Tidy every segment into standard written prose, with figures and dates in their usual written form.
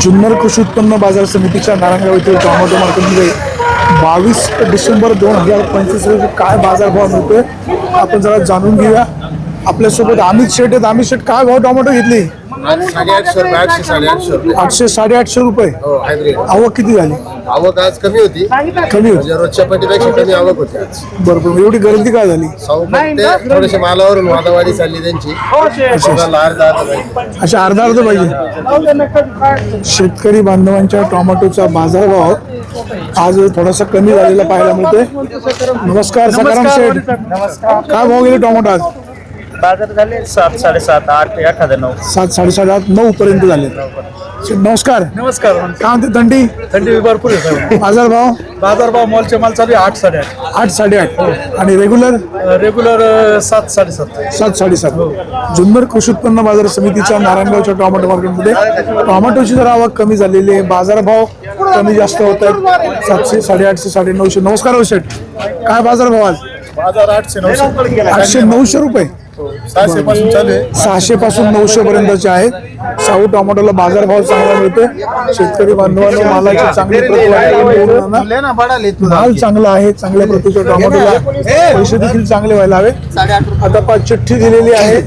जुन्नर कृषी उत्पन्न बाजार समितीच्या नारायणगाव येथील टोमॅटो मार्केटमध्ये 22 डिसेंबर 2025 रोजी काय बाजारभाव मिळतोय आपण जरा जाणून घेऊया। आपल्यासोबत अमित शेठ आहेत। अमित शेठ, काय भाव टोमॅटो घेतली? 800 रुपये 800 850 रुपये। आवक किती झाली? आवक आज कमी होती, कमी होती। रोजच्या पटीपेक्षा कमी आवक होती आज। बरोबर, एवढी गर्दी काय झाली? थोडेसे मालावरून वादावादी चालली त्यांची। अशा अर्धा पाहिजे। शेतकरी बांधवांच्या टोमॅटोचा बाजारभाव आज थोडासा कमी झालेला पाहायला मिळतोय। नमस्कार सकाराम शेठ, काय भाव गेले टोमॅटो आज? बाजार झाले 7, 7.5, 8, 8,900। 7, 7.5, 8, 9 पर्यंत झाले। नमस्कार। नमस्कार। काय म्हणते थंडी? थंडी भरपूर आहे। बाजारभाव मॉलचे माल चालू आहे 8, 8.5, 8, 8.5 आणि रेग्युलर 7, 7.5, 7, 7.5। जुन्नर कृषी उत्पन्न बाजार समितीच्या नारायणगावच्या टोमॅटो मार्केटमध्ये टोमॅटोची जर आवक कमी झालेली आहे, बाजारभाव कमी जास्त होत आहेत। 700, 850, 950। नमस्कार शेठ, काय बाजारभाव आज? बाजार 800 900 800 900 रुपये। 600 पासून चालू आहे। 600 पासून 900 पर्यंतचे आहेत। शाहू टोमॅटोला बाजारभाव चांगला मिळतोय। शेतकरी बांधवांनो, मालाची चांगली प्रत माल चांगला आहे। चांगल्या प्रतीच्या टोमॅटोला पैसे देखील चांगले व्हायला हवे। आता 5 चिठ्ठी दिलेली आहे,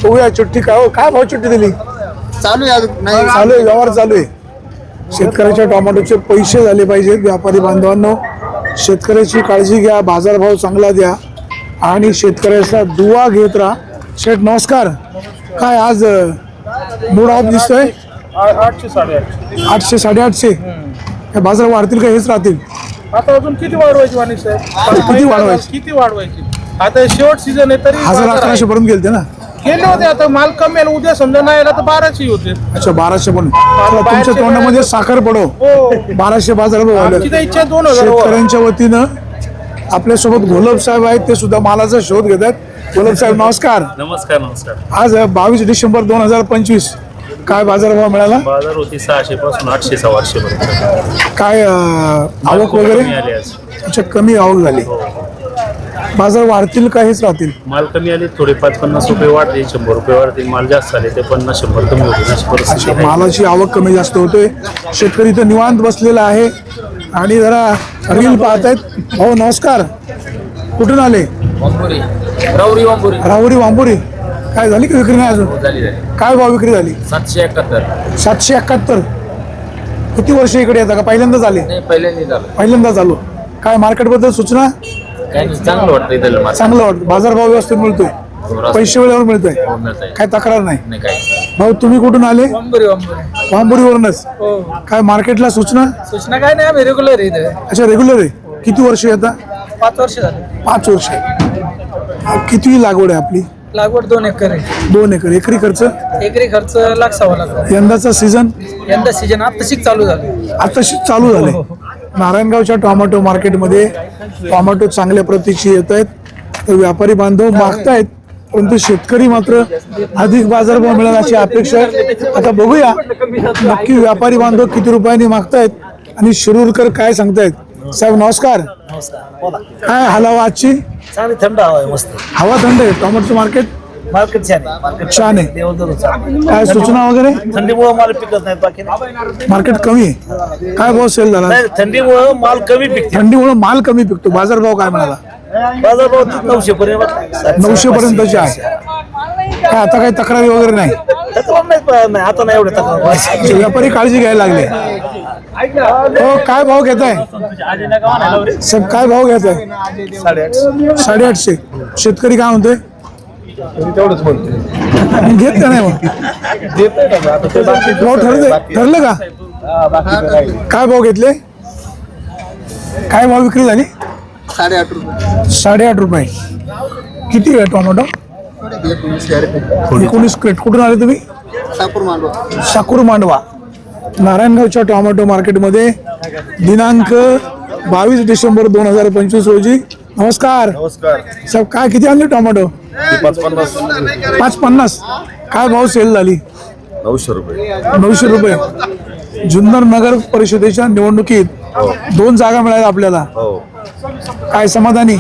बघूया चिठ्ठी काय भाव चिठ्ठी दिली? चालू आहे चालू आहे, व्यवहार चालू आहे। शेतकऱ्याच्या टोमॅटोचे पैसे झाले पाहिजेत। व्यापारी बांधवांनो, शेतकऱ्याची काळजी घ्या, बाजारभाव चांगला द्या आणि शेतकऱ्याचा दुवा घेत राहा। शेठ नमस्कार, काय आज मूड ऑफ दिसतोय? 800, 850। 800 850। काय बाजार वाढतील का हेच राहतील? आता अजून किती वाढवायची वाणी साहेब? किती वाढवायची? आता शेवट सीझन आहे तरी 1100 पर्यंत गेलते ना? गेले होते। आता माल कमी आहे, उद्या समजा नाही आला तर 1200 होते। अच्छा, 1200 पण तुमच्या तोंडामध्ये साखर पडो। 1200 बाजार इच्छा 2000। शेतकऱ्यांच्या वतीनं आपल्यासोबत घोलप साहेब आहेत, ते सुद्धा मालाचा शोध घेत आहेत। घोलप साहेब नमस्कार। नमस्कार। नमस्कार। आज 22 डिसेंबर 2025 काय बाजारभाव मिळाला? बाजार होती 600 पासून 800 सव्वाशे पर्यंत। काय आवक वगैरे? अच्छा, कमी आवक झाली। बाजार वाढतील का हेच राहतील? माल कमी आले, थोडे 5-50 रुपये वाढले, 100 रुपये वाढतील। माल जास्त आले ते 50-100 कमी होते। अशी परिस्थिती आहे। मालाची आवक कमी जास्त होतोय। शेतकरी इथं निवांत बसलेला आहे आणि जरा रील पाहतायत। हो नमस्कार, कुठून आले? राहुरी वांबोरी। काय झाली का विक्री? नाही अजून। काय भाव विक्री झाली? 771। 771। किती वर्ष इकडे येतात का? पहिल्यांदाच आले? पहिल्यांदाच आलो। काय मार्केट बद्दल सूचना? चांगलं वाटतं। चांगलं वाटतं, बाजारभाव व्यवस्थित मिळतोय, पैसे वेळेवर मिळतोय, काय तक्रार नाही। भाऊ तुम्ही कुठून आले? वांबोरीवरूनच। काय मार्केटला सूचना? सूचना काय नाही, आम्ही रेग्युलर इथे। अच्छा, रेग्युलर आहे। किती वर्ष येतात? 5 वर्ष झाले। 5 वर्ष। किती लागवड आहे आपली? लागवड 2 एकर आहे। 2 एकर। एकरी खर्च? एकरी खर्च 1,00,000 यंदाचा सीझन? यंदा सीजन आताशीच चालू झालं। आताशीच चालू झाले। नारायणगावच्या टोमॅटो मार्केटमध्ये टोमॅटो चांगल्या प्रतीची येत आहेत, तर व्यापारी बांधव मागतायत, परंतु शेतकरी मात्र अधिक बाजारभाव मिळेल अशी अपेक्षा आहे। आता बघूया नक्की व्यापारी बांधव किती रुपयांनी मागतायत आणि शिरूरकर काय सांगतायत। साहेब नमस्कार। काय हलावा आजची? चांगली थंड हवा आहे, मस्त हवा थंड आहे। टोमॅटोचं मार्केट छान आहे। काय सूचना वगैरे? थंडीमुळे माल पिकत नाही, बाकी मार्केट कमी आहे। काय भाव सेल झाला? थंडीमुळे माल कमी पिकते। थंडीमुळे माल कमी पिकतो। बाजारभाव काय मिळाला? बाजारभाव 900 पर्यंत। 900 पर्यंतचे आहे। काय आता काही तक्रारी वगैरे नाही? आता नाही एवढे तक्रार। व्यापारी काळजी घ्यायला लागले। हो, काय भाव घेताय साहेब? काय भाव घेताय? 850। शेतकरी काय म्हणतोय? तेवढंच म्हणतोय, घेत का नाही? मग भाव ठरलं का? काय भाव घेतले? काय भाव विक्री झाली? 8.5 रुपये। 8.5 रुपये। किती आहे टोमॅटो? 19 क्रेट। कुठून आले तुम्ही? साकूर मांडवा। नारायणगावच्या टोमॅटो मार्केटमध्ये दिनांक 22 डिसेंबर 2025 रोजी। नमस्कार। साहेब काय किती आणले टोमॅटो? 550। काय भाव सेल झाली? 900 रुपये। 900 रुपये। जुन्नर नगर परिषदेच्या निवडणुकीत 2 जागा मिळाल्या आपल्याला। काय समाधानी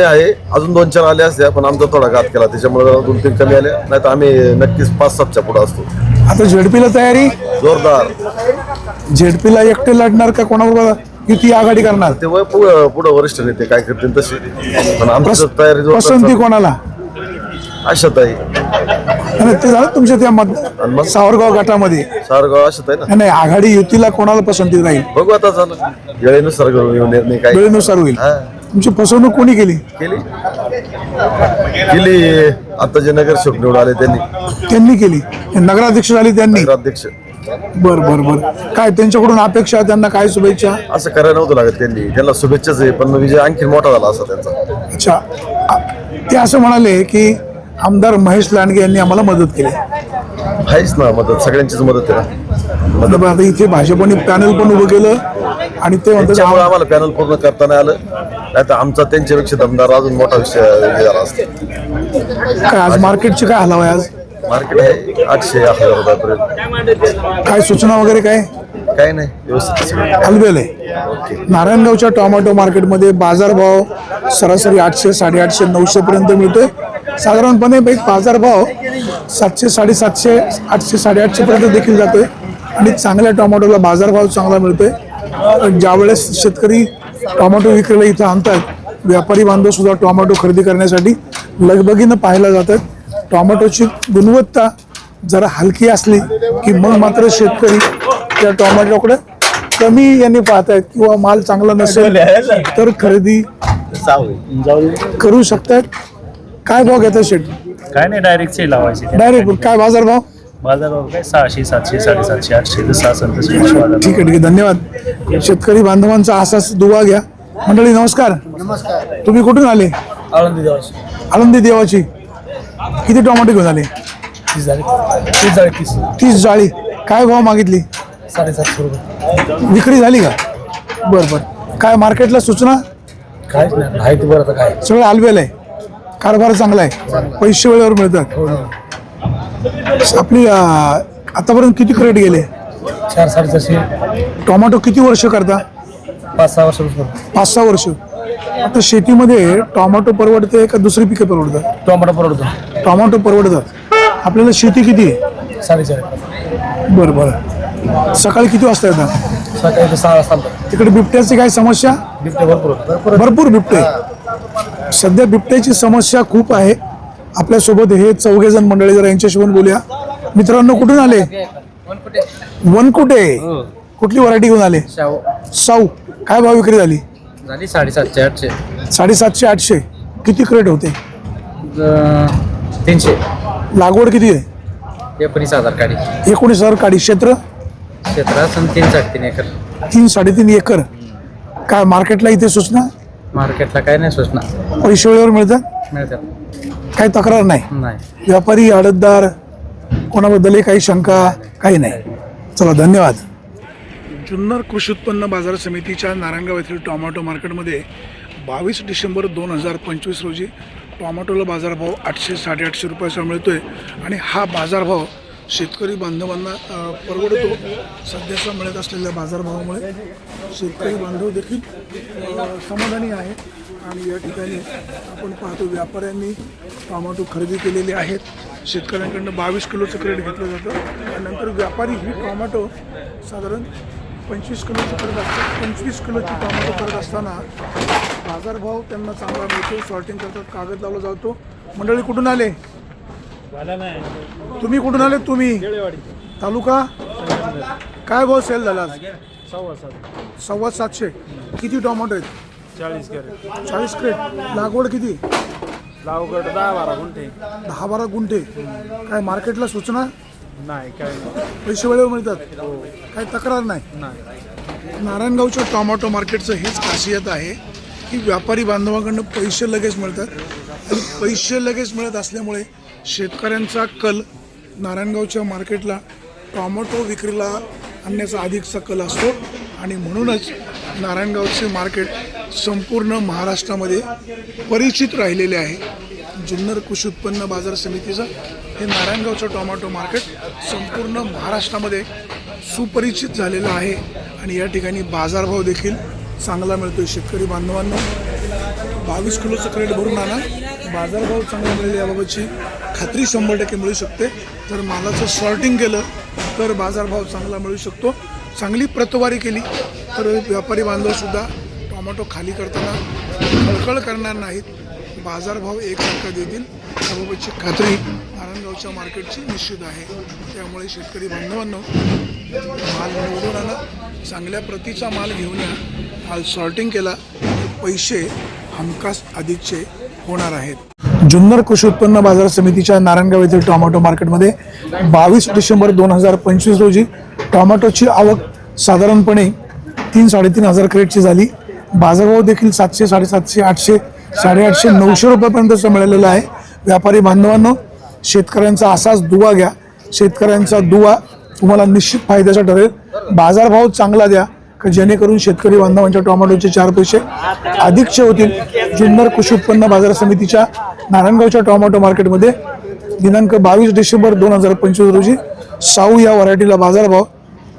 आहे। अजून 2-4 आले असत्या, पण आमचा थोडा घात केला, त्याच्यामुळे 2-3 कमी आल्या, नाही तर आम्ही नक्कीच 5-7च्या पुढे असतो। आता झेडपीला तयारी, जोरदार. झेडपीला एकटे लढणार का कोणाबरोबर युती आघाडी करणार? ते वय पुढं वरिष्ठ नेते काय करतील तसे, पण आमची तयारी जोरदार पसंती चालू. कोणाला? आशाताई आणि ते झालं तुमच्या त्या मग? सावरगाव गटामध्ये. सारगाव आशाताई ना. नाही आघाडी युतीला कोणाला पसंती राहील? बघू आता झालं वेळेनुसार निर्णय काय वेळेनुसार होईल. हा. तुमची फसवणूक कोणी केली? केली आता जे नगरसेवक निवडून आले त्यांनी केली. नगराध्यक्ष झाले त्यांनी. अध्यक्ष बर बर बर. काय त्यांच्याकडून अपेक्षा, त्यांना काय शुभेच्छा? असं करायला नव्हतं लागत त्यांनी, त्यांना शुभेच्छाच आहे, पण विजय आणखी मोठा झाला असा त्यांचा. अच्छा, ते असं म्हणाले की आमदार महेश लांडगे यांनी आम्हाला मदत केली. आहेच ना मदत, सगळ्यांचीच मदत आहे ना. मतलब आता इथे भाजपने पॅनल पण उभं केलं आणि ते म्हणतात त्याच्यामुळे आम्हाला पॅनल पूर्ण करता नाही आलं, नाही तर आमचा त्यांच्यापेक्षा दमदार अजून मोठा विषय झाला असता. काय आज मार्केटची काय हलाव आहे? आज मार्केट आहे 800-1000 रुपयापर्यंत. काय सूचना वगैरे काय काही नाही, व्यवस्थित सगळं. हलवेल आहे? नारायणगावच्या टोमॅटो मार्केटमध्ये बाजारभाव सरासरी 800, 850, 900 पर्यंत मिळतोय. साधारणपणे एक बाजारभाव 700, 750, 800, 850 पर्यंत देखील जातोय आणि चांगल्या टोमॅटोला बाजारभाव चांगला मिळतोय. ज्यावेळेस शेतकरी टोमॅटो विक्रीला इथं आणतात, व्यापारी बांधव सुद्धा टोमॅटो खरेदी करण्यासाठी लगबगीनं पाहायला जातात. टोमॅटोची गुणवत्ता जरा हलकी असली की मग मात्र शेतकरी त्या टोमॅटोकडे कमी यांनी पाहतायत किंवा माल चांगला नसेल तर खरेदी करू शकतात. काय भाव घेतात शेट? काय नाही, डायरेक्ट सेल लावायचे. डायरेक्ट काय बाजारभाव? बाजारावर काय 600, 700, 750, 800 जसं असेल तसं बाजार. ठीक आहे धन्यवाद. शेतकरी बांधवांचा असाच दुवा घ्या. मंडळी नमस्कार. तुम्ही कुठून आले? आळंदी देवाची. किती टोमॅटो घेऊन आले? 30 जाळी. काय भाव मागितली? 750 रुपये. विक्री झाली का? बर बर. काय मार्केटला सूचना? काय नाही माहिती बरं आता काय. सगळं आलबेल आहे, कारभार चांगला आहे, पैसे वेळेवर मिळतात. आपली आतापर्यंत किती क्रेट गेले? 4-450. टोमॅटो किती वर्ष करता? 5-6 वर्ष. 5-6 वर्ष. आता शेतीमध्ये टोमॅटो परवडते का दुसरी पिके परवडतात? टोमॅटो परवडतो. टोमॅटो परवडतात. आपल्याला शेती किती आहे? 4.5. बरं बरं. सकाळी किती वाजता येतात? सकाळी 6 वाजता. तिकडे बिबट्याची काय समस्या? बिबटे भरपूर. भरपूर बिबटे. सध्या बिबट्याची समस्या खूप आहे. आपल्यासोबत हे 4 जण मंडळी, जरा यांच्याशी पण बोलूया. मित्रांनो कुठून आले? वनकुटे. कुठली व्हरायटी घेऊन आले? साऊ. काय भाव विक्री झाली? झाली 750-800. 750-800. किती क्रेट होते? 300. लागवड किती आहे? 19,000 काढी. 19,000 काडी. क्षेत्र? क्षेत्र असं 3-3.5 एकर. 3-3.5 एकर. काय मार्केटला इथे सूचना? मार्केटला काय नाही सूचना. पैसे वेळेवर मिळतात? मिळतात. काही तक्रार नाही? नाही. व्यापारी आडतदार कोणाबद्दलही काही शंका काही नाही. चला धन्यवाद. जुन्नर कृषी उत्पन्न बाजार समितीच्या नारायणगाव येथील टोमॅटो मार्केटमध्ये 22 डिसेंबर 2025 रोजी टोमॅटोला बाजारभाव 800-850 रुपयाचा मिळतोय आणि हा बाजारभाव शेतकरी बांधवांना परवडतो. सध्याचा मिळत असलेल्या बाजारभावामुळे शेतकरी बांधव देखील समाधानी आहे. आणि या ठिकाणी आपण पाहतो व्यापाऱ्यांनी टोमॅटो खरेदी केलेले आहेत. शेतकऱ्यांकडनं 22 किलोचं क्रेट घेतलं जातं आणि नंतर व्यापारी ही टोमॅटो साधारण 25 किलोची करत असतात. 25 किलोची टोमॅटो करत असताना बाजारभाव त्यांना चांगला मिळतो. सॉर्टिंग करतात, कागद लावला जातो. मंडळी कुठून आले? तुम्ही कुठून आले? तुम्ही तालुका? काय भाव सेल झाला आज? 750. किती टोमॅटो आहेत? 40 क्रेट. लागवड किती? लागवड 10-12 गुंठे. 10-12 गुंठे. काय मार्केटला सूचना? नाही, काय पैसे वेळेवर मिळतात? काय तक्रार नाही? नारायणगावच्या टोमॅटो मार्केटचं हेच खासियत आहे की व्यापारी बांधवाकडनं पैसे लगेच मिळतात आणि पैसे लगेच मिळत असल्यामुळे शेतकऱ्यांचा कल नारायणगावच्या मार्केटला टोमॅटो विक्रीला आणण्याचा अधिकचा कल असतो आणि म्हणूनच नारायणगावचे मार्केट संपूर्ण महाराष्ट्रामध्ये परिचित राहिलेले आहे. जुन्नर कृषी उत्पन्न बाजार समितीचं हे नारायणगावचं टोमॅटो मार्केट संपूर्ण महाराष्ट्रामध्ये सुपरिचित झालेलं आहे आणि या ठिकाणी बाजारभाव देखील चांगला मिळतो. शेतकरी बांधवांना 22 किलोचं क्रेट भरून आणा. बाजारभाव चांगला मिळेल याबाबतची खात्री 100% मिळू शकते. जर मालाचं सॉर्टिंग केलं तर बाजारभाव चांगला मिळू शकतो. चांगली प्रतवारी केली तर व्यापारी बांधवसुद्धा टोमॅटो खाली करताना खळखळ करणार नाहीत. बाजारभाव एकसारखा देतील याबाबतची खात्री नारायणगावच्या मार्केटची निश्चित आहे. त्यामुळे शेतकरी बांधवांनो, माल निवडून आणा, चांगल्या प्रतीचा माल घेऊन या. माल सॉर्टिंग केला तर पैसे हमखास अधिकचे होणार आहेत. जुन्नर कृषी उत्पन्न बाजार समितीच्या नारायणगाव येथील टोमॅटो मार्केटमध्ये 22 डिसेंबर 2025 रोजी टोमॅटोची आवक साधारणपणे 3-3.5 हजार क्रेटची झाली. बाजारभाव देखील 700, 750, 800, 850, 900 रुपयापर्यंतचा मिळालेला आहे. व्यापारी बांधवांनो, शेतकऱ्यांचा असाच दुवा घ्या. शेतकऱ्यांचा दुवा तुम्हाला निश्चित फायद्याचा ठरेल. बाजारभाव चांगला द्या की जेणेकरून शेतकरी बांधवांच्या टोमॅटोचे 4 पैसे अधिकचे होतील. जुन्नर कृषी उत्पन्न बाजार समितीच्या नारायणगावच्या टोमॅटो मार्केटमध्ये दिनांक 22 डिसेंबर 2025 रोजी साऊ या व्हरायटीला बाजारभाव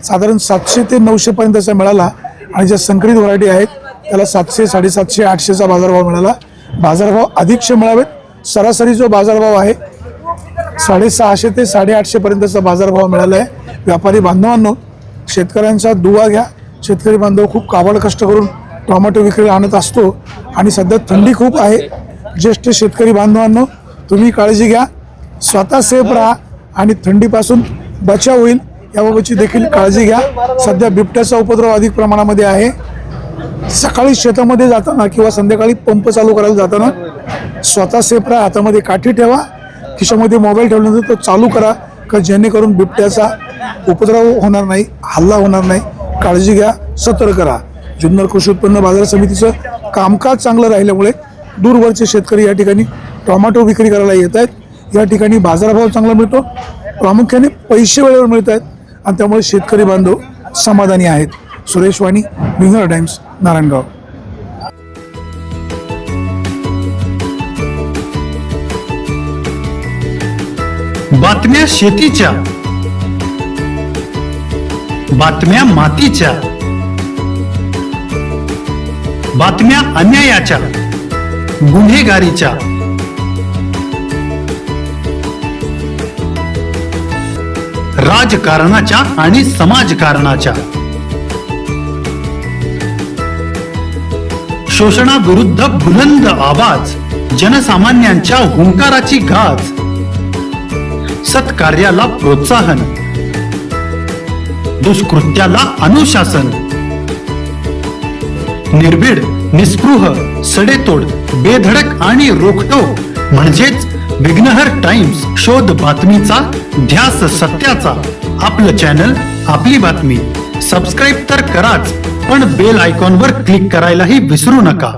साधारण 700 ते 900 पर्यंतचा मिळाला आणि ज्या संकरित व्हरायटी आहेत त्याला 700, 750, 800चा बाजारभाव मिळाला. बाजारभाव अधिकचे मिळावेत. सरासरी जो बाजारभाव आहे 650 ते 850 पर्यंतचा बाजारभाव मिळाला आहे. व्यापारी बांधवांनो, शेतकऱ्यांचा दुवा घ्या. शेतकरी बांधव खूप काबाड कष्ट करून टोमॅटो विक्रीला आणत असतो आणि सध्या थंडी खूप आहे. ज्येष्ठ शेतकरी बांधवांनो, तुम्ही काळजी घ्या, स्वतः सेफ राहा आणि थंडीपासून बचाव होईल याबाबतची देखील काळजी घ्या. सध्या बिबट्याचा उपद्रव अधिक प्रमाणामध्ये आहे. सकाळी शेतामध्ये जाताना किंवा संध्याकाळी पंप चालू करायला जाताना स्वतः सेफ राहा. हातामध्ये काठी ठेवा, खिशामध्ये मोबाईल ठेवल्यानंतर तो चालू करा का जेणेकरून बिबट्याचा उपद्रव होणार नाही, हल्ला होणार नाही. काळजी घ्या, सतर्क राहा. जुन्नर कृषी उत्पन्न बाजार समितीचं कामकाज चांगलं राहिल्यामुळे दूरवरचे शेतकरी या ठिकाणी टोमॅटो विक्री करायला येत आहेत. या ठिकाणी बाजारभाव चांगला मिळतो, प्रामुख्याने पैसे वेळेवर मिळत आहेत आणि त्यामुळे शेतकरी बांधव समाधानी आहेत. सुरेश वाणी, विंगर टाइम्स, नारायणगाव. बातम्या शेतीच्या, बातम्या मातीच्या, बातम्या अन्यायाच्या, गुन्हेगारीच्या, राजकारणाच्या आणि समाजकारणाच्या, शोषणाविरुद्ध बुलंद आवाज, जनसामान्यांच्या हुंकाराची गाज, सत्कार्याला प्रोत्साहन, दुष्कृत्याला अनुशासन, निर्भीड, निस्पृह, सडेतोड, बेधडक आणि रोखटोक म्हणजेच विघ्नहर टाइम्स. शोध बातमीचा, ध्यास सत्याचा. आपलं चॅनल, आपली बातमी. सबस्क्राईब तर कराच, पण बेल आयकॉनवर क्लिक करायलाही विसरू नका.